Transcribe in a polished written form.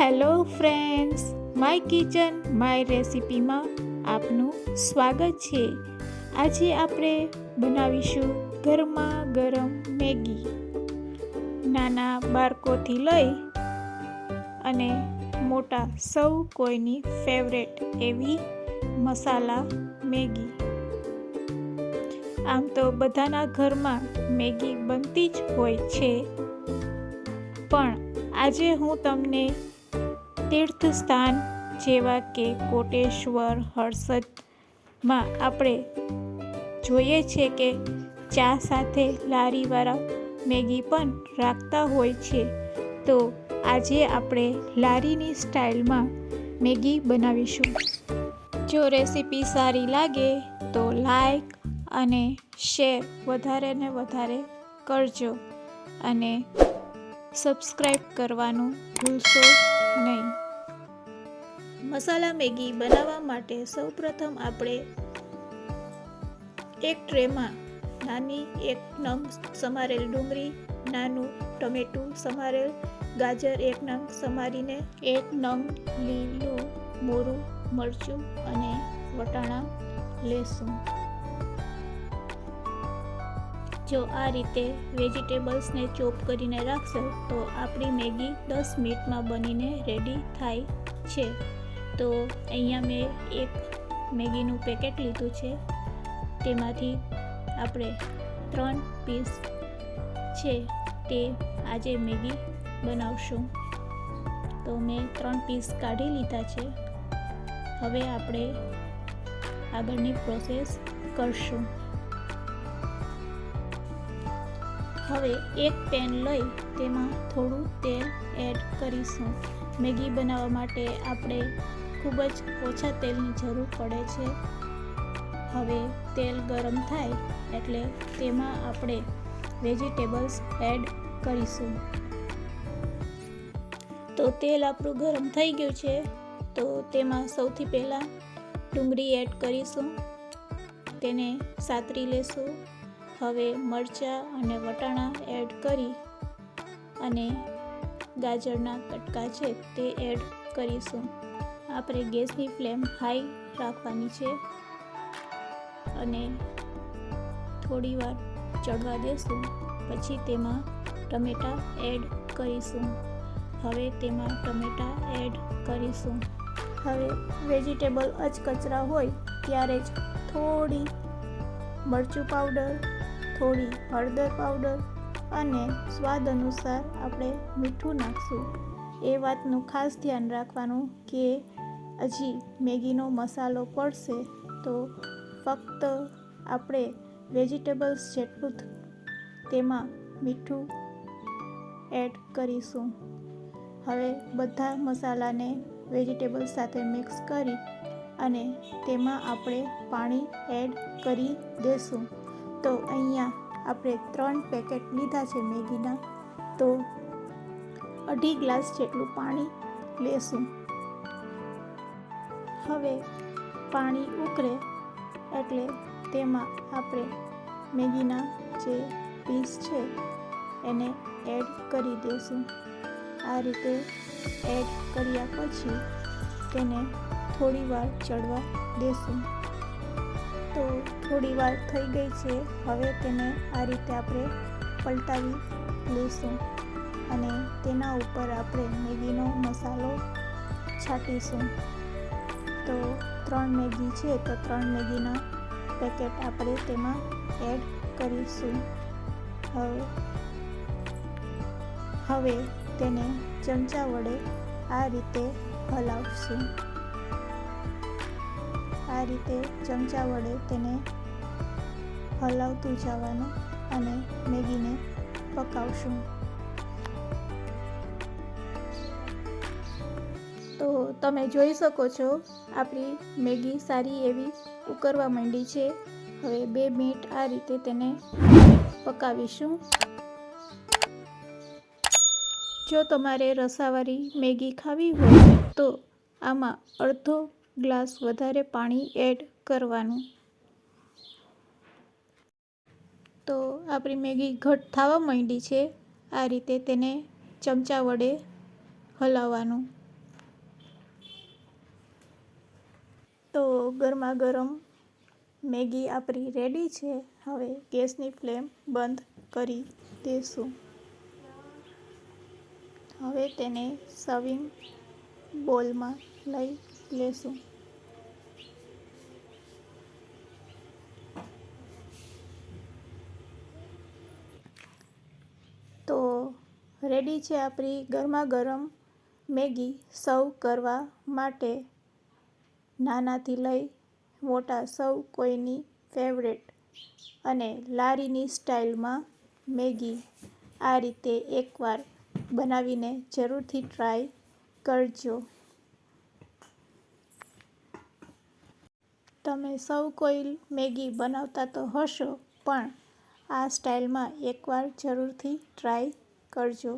Hello friends, my kitchen my રેસિપીમાં આપનું સ્વાગત છે. આજે આપણે બનાવીશું ગરમા ગરમ મેગી. નાના બાળકોથી લઈ અને મોટા સૌ કોઈની ફેવરેટ એવી મસાલા મેગી. આમ તો બધાના ઘરમાં મેગી બનતી જ હોય છે, પણ આજે હું તમને તીર્થ સ્થાન જેવા કે કોટેશ્વર, હર્ષદમાં આપણે જોઈએ છે કે ચા સાથે લારીવાળા મેગી પણ રાખતા હોય છે. તો આજે આપણે લારીની સ્ટાઇલમાં મેગી બનાવીશું. જો રેસીપી સારી લાગે તો લાઈક અને શેર વધારે ને વધારે કરજો અને સબસ્ક્રાઈબ કરવાનું ભૂલશો નહીં. મસાલા મેગી બનાવવા માટે સૌપ્રથમ આપણે એક ટ્રેમાં નાની એક નંગ સમારેલ ડુંગળી, નાનું ટમેટું સમારેલ, ગાજર એક નંગ સમારીને, એક નંગ લીલું મોરું મરચું અને વટાણા લેશું. જો આ રીતે વેજીટેબલ્સને ચોપ કરીને રાખશો તો આપણી મેગી 10 મિનિટમાં બનીને રેડી થાય છે. તો અહીંયા મેં એક મેગીનું પેકેટ લીધું છે, તેમાંથી આપણે 3 પીસ છે તે આજે મેગી બનાવશું. તો મેં 3 પીસ કાઢી લીધા છે. હવે આપણે આગળની પ્રોસેસ કરશું. હવે એક પેન લઈ તેમાં થોડું તેલ એડ કરીશું. મેગી બનાવવા માટે આપણે ખૂબ જ ઓછા તેલની જરૂર પડે છે. હવે તેલ ગરમ થાય એટલે તેમાં આપણે વેજીટેબલ્સ એડ કરીશું. તો તેલ આપણું ગરમ થઈ ગયું છે, તો તેમાં સૌથી પહેલાં ડુંગળી એડ કરીશું, તેને સાતરી લેશું. હવે મરચાં અને વટાણા એડ કરી અને ગાજરના કટકા છે તે એડ કરીશું. આપણે ગેસની ફ્લેમ હાઈ રાખવાની છે અને થોડી વાર ચડવા દેશું. પછી તેમાં ટમેટાં એડ કરીશું. હવે તેમાં ટમેટાં એડ કરીશું. હવે વેજીટેબલ અચકચરા હોય ત્યારે જ થોડી મરચું પાવડર, થોડી હળદર પાવડર અને સ્વાદ અનુસાર આપણે મીઠું નાખશું. એ વાતનું ખાસ ધ્યાન રાખવાનું કે હજી મેગીનો મસાલો પડશે તો ફક્ત આપણે વેજીટેબલ્સ જેટલું તેમાં મીઠું એડ કરીશું. હવે બધા મસાલાને વેજીટેબલ્સ સાથે મિક્સ કરી અને તેમાં આપણે પાણી એડ કરી દેશું. તો અહીંયા આપણે 3 પેકેટ લીધા છે મેગીના, તો 2.5 ગ્લાસ જેટલું પાણી લેશું. હવે પાણી ઉકળે એટલે તેમાં આપણે મેગીના જે પીસ છે એને એડ કરી દઈશું. આ રીતે એડ કર્યા પછી તેને થોડી વાર ચડવા દેશું. તો થોડી વાર થઈ ગઈ છે. હવે તેને આ રીતે આપણે પલટાવી લઈશું અને તેના ઉપર આપણે મેગીનો મસાલો છાંટીશું. તો 3 મેગી છે તો 3 મેગીના પેકેટ આપણે તેમાં એડ કરીશું. હવે તેને ચમચા વડે આ રીતે હલાવશું. આ રીતે ચમચા વડે તેને હલાવતું જવાનું અને મેગીને પકાવશું. તો તમે જોઈ શકો છો આપણી મેગી સારી એવી ઉકળવા માંડી છે. હવે 2 મિનિટ આ રીતે તેને પકાવીશું. જો તમારે રસાવાળી મેગી ખાવી હોય તો આમાં અડધો ગ્લાસ વધારે પાણી એડ કરવાનું. તો આપણી મેગી ઘટ થવા માંડી છે. આ રીતે તેને ચમચા વડે હલાવવાનું. તો ગરમા ગરમ મેગી આપણી રેડી છે. હવે ગેસની ફ્લેમ બંધ કરી દેશું. હવે તેને સર્વિંગ બોલમાં લઈ લેશું. તો રેડી છે આપણી ગરમા ગરમ મેગી. સર્વ કરવા માટે નાનાથી લઈ મોટા સૌ કોઈની ફેવરેટ અને લારીની સ્ટાઇલમાં મેગી આ રીતે એકવાર બનાવીને જરૂરથી ટ્રાય કરજો. તમે સૌ કોઈ મેગી બનાવતા તો હશો, પણ આ સ્ટાઇલમાં એકવાર જરૂરથી ટ્રાય કરજો.